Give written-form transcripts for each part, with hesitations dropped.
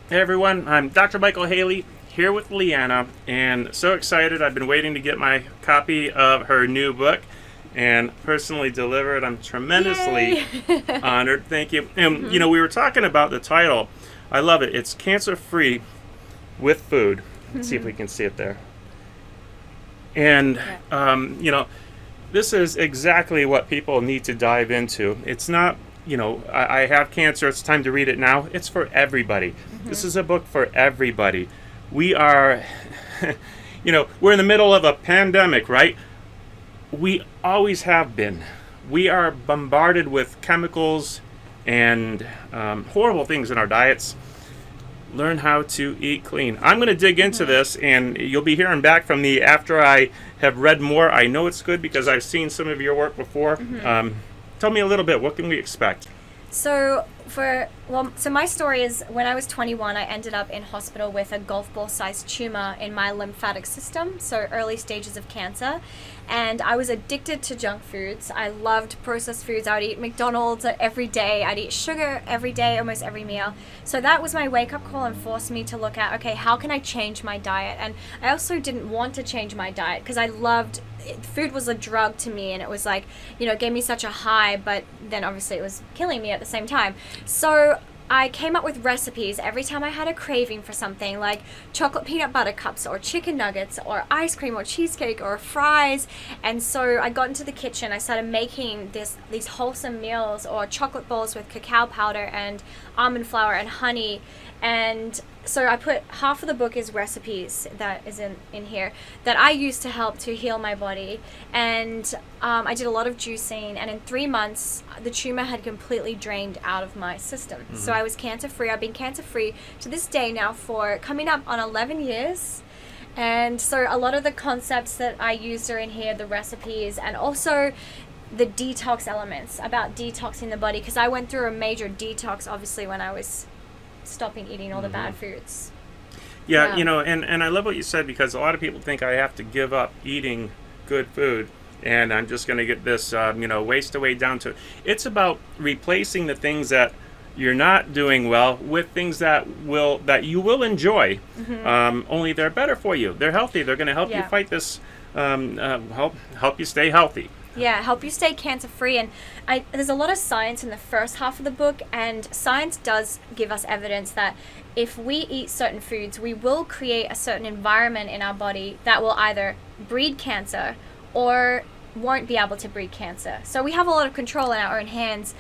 Hey everyone, I'm Dr. Michael Haley here with Liana, and so excited. I've been waiting to get my copy of her new book and personally deliver it. I'm tremendously Yay! honored. Thank you. And we were talking about the title. I love it. It's Cancer Free with Food. Let's see if we can see it there. And, Yeah. this is exactly what people need to dive into. It's not, I have cancer, it's time to read it now. It's for everybody. This is a book for everybody. We are, we're in the middle of a pandemic, right? We always have been. We are bombarded with chemicals and horrible things in our diets. Learn how to eat clean. I'm going to dig into this, and you'll be hearing back from me after I have read more. I know it's good because I've seen some of your work before. Tell me a little bit. What can we expect? So my story is when I was 21, I ended up in hospital with a golf ball sized tumor in my lymphatic system, so early stages of cancer. And I was addicted to junk foods. I loved processed foods. I would eat McDonald's every day. I'd eat sugar every day, almost every meal. So that was my wake up call and forced me to look at, okay, how can I change my diet? And I also didn't want to change my diet because I loved food was a drug to me, and it was like, it gave me such a high, but then obviously it was killing me at the same time. So I came up with recipes every time I had a craving for something, like chocolate peanut butter cups or chicken nuggets or ice cream or cheesecake or fries. And so I got into the kitchen. I started making these wholesome meals, or chocolate balls with cacao powder and almond flour and honey. And so I put half of the book is recipes that is in here that I use to help to heal my body. And I did a lot of juicing, and in 3 months the tumor had completely drained out of my system. So I was cancer free. I've been cancer free to this day now for coming up on 11 years. And so a lot of the concepts that I used are in here, the recipes, and also the detox elements about detoxing the body, because I went through a major detox obviously when I was stopping eating all the bad foods. Yeah, and I love what you said, because a lot of people think I have to give up eating good food and I'm just going to get this, waste away down to. It's about replacing the things that you're not doing well with things that you will enjoy. Only they're better for you. They're healthy. They're going to help you fight this, help you stay healthy. Yeah, help you stay cancer free. And there's a lot of science in the first half of the book, and science does give us evidence that if we eat certain foods, we will create a certain environment in our body that will either breed cancer or won't be able to breed cancer. So we have a lot of control in our own hands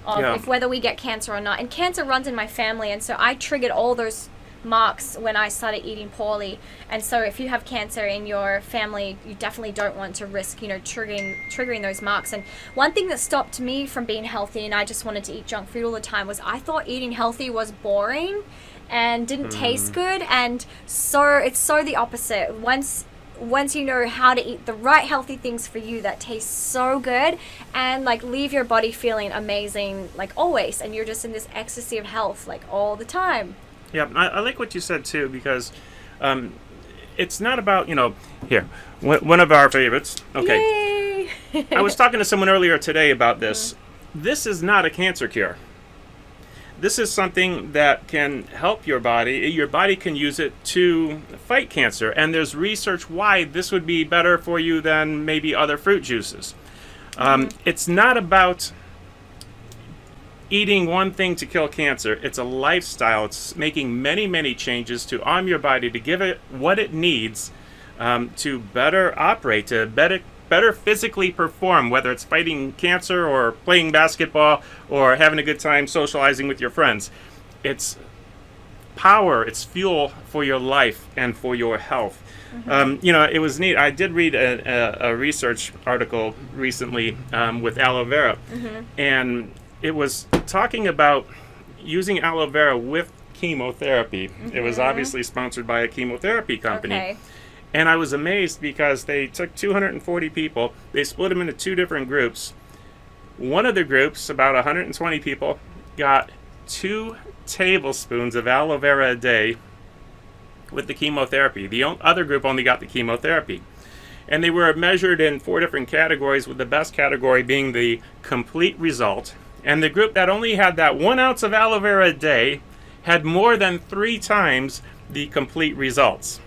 of if whether we get cancer or not. And cancer runs in my family, and so I triggered all those marks when I started eating poorly. And so if you have cancer in your family, you definitely don't want to risk, triggering those marks. And one thing that stopped me from being healthy, and I just wanted to eat junk food all the time, was I thought eating healthy was boring and didn't taste good. And so it's so the opposite. Once you know how to eat the right healthy things for you that taste so good, and leave your body feeling amazing always, and you're just in this ecstasy of health all the time. Yeah, I like what you said too, because it's not about, here, one of our favorites. Okay. Yay! I was talking to someone earlier today about this. This is not a cancer cure. This is something that can help your body. Your body can use it to fight cancer. And there's research why this would be better for you than maybe other fruit juices. It's not about eating one thing to kill cancer. It's a lifestyle. It's making many, many changes to arm your body to give it what it needs to better operate, to better physically perform, whether it's fighting cancer or playing basketball or having a good time socializing with your friends. It's power, it's fuel for your life and for your health. It was neat. I did read a research article recently with aloe vera, and it was talking about using aloe vera with chemotherapy. It was obviously sponsored by a chemotherapy company. Okay. And I was amazed because they took 240 people, they split them into two different groups. One of the groups, about 120 people, got 2 tablespoons of aloe vera a day with the chemotherapy. The other group only got the chemotherapy. And they were measured in 4 different categories, with the best category being the complete result. And the group that only had that 1 ounce of aloe vera a day had more than 3 times the complete results.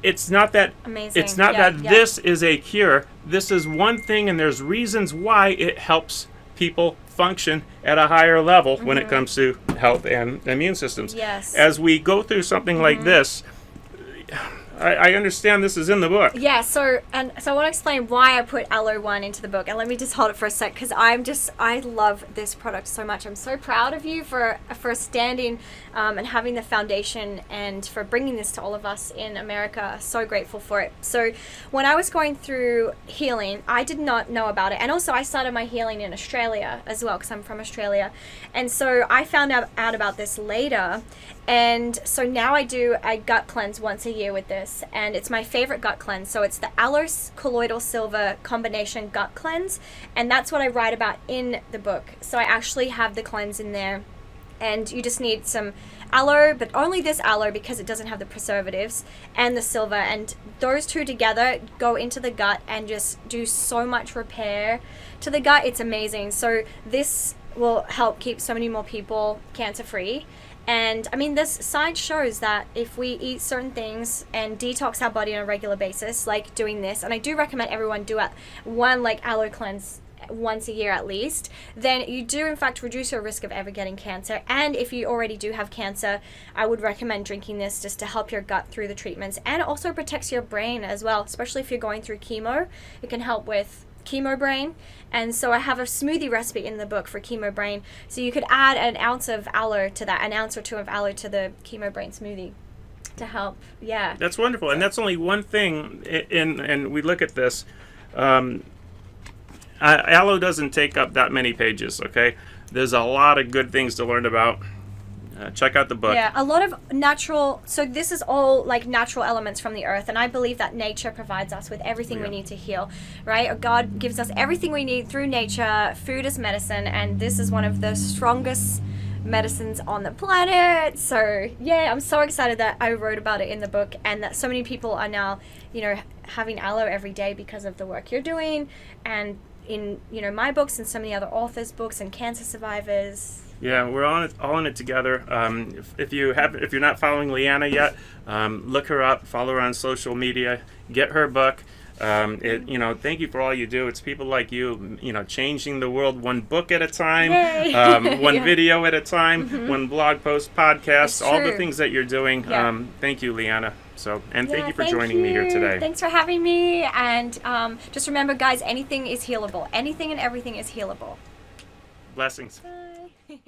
It's not that Amazing. it's not Yeah, that yeah. this is a cure. This is one thing, and there's reasons why it helps people function at a higher level when it comes to health and immune systems. Yes. As we go through something like this, I understand this is in the book. Yeah, so I want to explain why I put Aloe 1 into the book, and let me just hold it for a sec, because I love this product so much. I'm so proud of you for standing and having the foundation, and for bringing this to all of us in America. So grateful for it. So when I was going through healing, I did not know about it, and also I started my healing in Australia as well, because I'm from Australia, and so I found out about this later. And so now I do a gut cleanse once a year with this, and it's my favorite gut cleanse. So it's the Aloe Colloidal Silver Combination Gut Cleanse, and that's what I write about in the book. So I actually have the cleanse in there, and you just need some aloe, but only this aloe because it doesn't have the preservatives, and the silver, and those two together go into the gut and just do so much repair to the gut. It's amazing. So this will help keep so many more people cancer free. And I mean, this science shows that if we eat certain things and detox our body on a regular basis, like doing this, and I do recommend everyone do one like aloe cleanse once a year at least, then you do in fact reduce your risk of ever getting cancer. And if you already do have cancer, I would recommend drinking this just to help your gut through the treatments, and it also protects your brain as well, especially if you're going through chemo. It can help with chemo brain. And so I have a smoothie recipe in the book for chemo brain, so you could add an ounce of aloe to that, an ounce or 2 of aloe to the chemo brain smoothie to help. Yeah, That's wonderful, and that's only one thing. And we look at this. Aloe doesn't take up that many pages. Okay, there's a lot of good things to learn about. Check out the book. Yeah, a lot of natural, so this is all like natural elements from the earth, and I believe that nature provides us with everything we need to heal, right? God gives us everything we need through nature. Food is medicine, and this is one of the strongest medicines on the planet. So yeah, I'm so excited that I wrote about it in the book, and that so many people are now, having aloe every day because of the work you're doing, and in, my books and so many other authors' books and cancer survivors. Yeah, we're all in it together. If you're not following Liana yet, look her up, follow her on social media, get her book. Thank you for all you do. It's people like you, changing the world one book at a time, one video at a time, one blog post, podcast, all the things that you're doing. Yeah. Thank you, Liana. Thank you for joining me here today. Thanks for having me. And just remember, guys, anything is healable. Anything and everything is healable. Blessings. Bye.